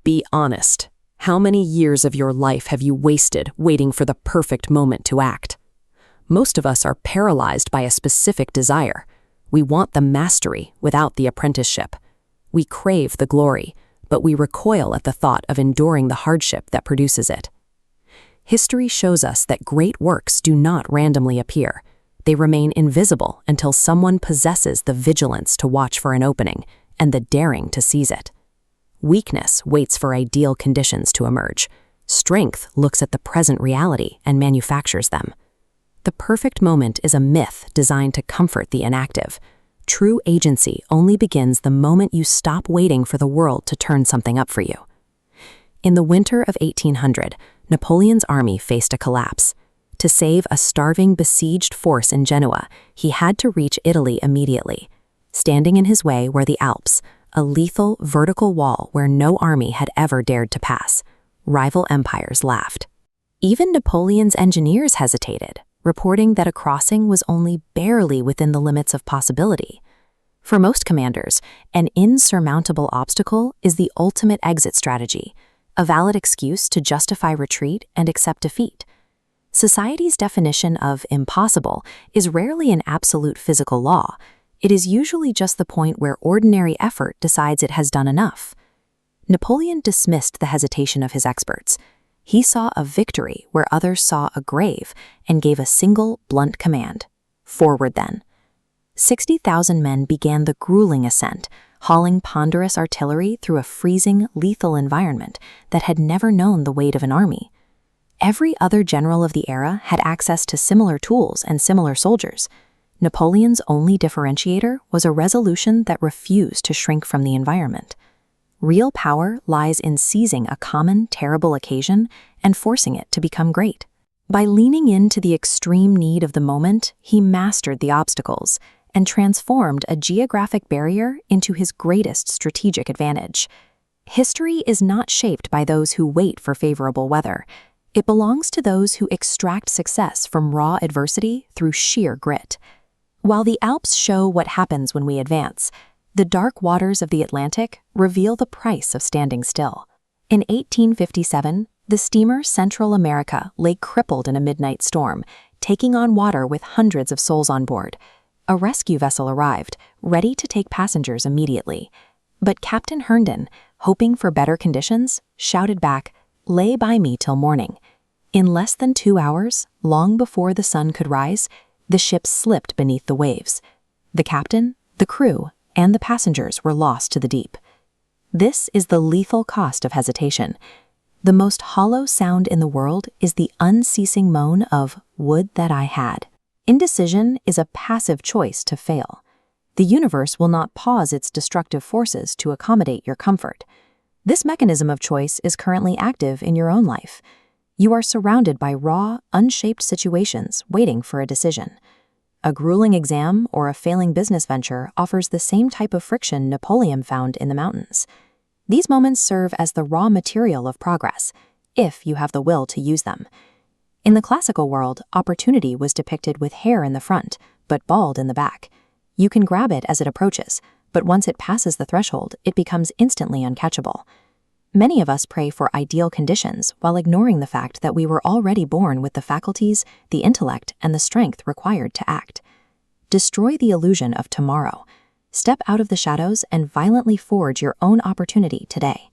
Be honest. How many years of your life have you wasted waiting for the perfect moment to act? Most of us are paralyzed by a specific desire. We want the mastery without the apprenticeship. We crave the glory, but we recoil at the thought of enduring the hardship that produces it. History shows us that great works do not randomly appear. They remain invisible until someone possesses the vigilance to watch for an opening and the daring to seize it. Weakness waits for ideal conditions to emerge. Strength looks at the present reality and manufactures them. The perfect moment is a myth designed to comfort the inactive. True agency only begins the moment you stop waiting for the world to turn something up for you. In the winter of 1800, Napoleon's army faced a collapse. To save a starving, besieged force in Genoa, he had to reach Italy immediately. Standing in his way were the Alps, a lethal, vertical wall where no army had ever dared to pass. Rival empires laughed. Even Napoleon's engineers hesitated, reporting that a crossing was only barely within the limits of possibility. For most commanders, an insurmountable obstacle is the ultimate exit strategy, a valid excuse to justify retreat and accept defeat. Society's definition of impossible is rarely an absolute physical law. It is usually just the point where ordinary effort decides it has done enough. Napoleon dismissed the hesitation of his experts. He saw a victory where others saw a grave and gave a single, blunt command. Forward then. 60,000 men began the grueling ascent, hauling ponderous artillery through a freezing, lethal environment that had never known the weight of an army. Every other general of the era had access to similar tools and similar soldiers. Napoleon's only differentiator was a resolution that refused to shrink from the environment. Real power lies in seizing a common, terrible occasion and forcing it to become great. By leaning into the extreme need of the moment, he mastered the obstacles and transformed a geographic barrier into his greatest strategic advantage. History is not shaped by those who wait for favorable weather. It belongs to those who extract success from raw adversity through sheer grit. While the Alps show what happens when we advance, the dark waters of the Atlantic reveal the price of standing still. In 1857, the steamer Central America lay crippled in a midnight storm, taking on water with hundreds of souls on board. A rescue vessel arrived, ready to take passengers immediately. But Captain Herndon, hoping for better conditions, shouted back, "Lay by me till morning." In less than 2 hours, long before the sun could rise, the ship slipped beneath the waves. The captain, the crew, and the passengers were lost to the deep. This is the lethal cost of hesitation. The most hollow sound in the world is the unceasing moan of "would that I had." Indecision is a passive choice to fail. The universe will not pause its destructive forces to accommodate your comfort. This mechanism of choice is currently active in your own life. You are surrounded by raw, unshaped situations waiting for a decision. A grueling exam or a failing business venture offers the same type of friction Napoleon found in the mountains. These moments serve as the raw material of progress, if you have the will to use them. In the classical world, opportunity was depicted with hair in the front, but bald in the back. You can grab it as it approaches, but once it passes the threshold, it becomes instantly uncatchable. Many of us pray for ideal conditions while ignoring the fact that we were already born with the faculties, the intellect, and the strength required to act. Destroy the illusion of tomorrow. Step out of the shadows and violently forge your own opportunity today.